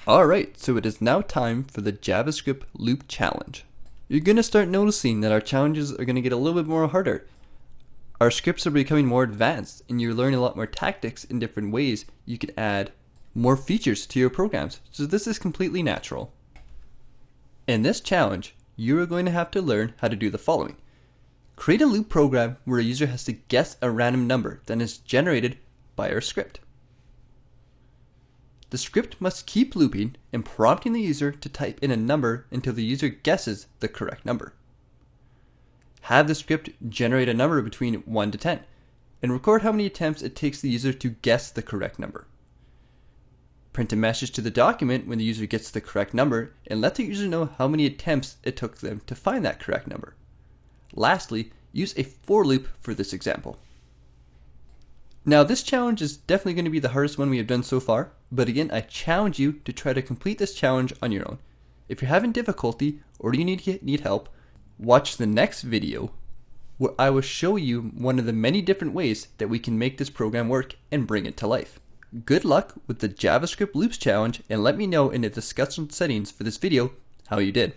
Alright, so it is now time for the JavaScript Loop challenge. You're going to start noticing that our challenges are going to get a little bit more harder. Our scripts are becoming more advanced and you're learning a lot more tactics in different ways you can add more features to your programs. So this is completely natural. In this challenge, you are going to have to learn how to do the following. Create a loop program where a user has to guess a random number that is generated by our script. The script must keep looping and prompting the user to type in a number until the user guesses the correct number. Have the script generate a number between 1 to 10 and record how many attempts it takes the user to guess the correct number. Print a message to the document when the user gets the correct number and let the user know how many attempts it took them to find that correct number. Lastly, use a for loop for this example. Now this challenge is definitely going to be the hardest one we have done so far, but again I challenge you to try to complete this challenge on your own. If you're having difficulty or you need help, watch the next video where I will show you one of the many different ways that we can make this program work and bring it to life. Good luck with the JavaScript Loops challenge and let me know in the discussion settings for this video how you did.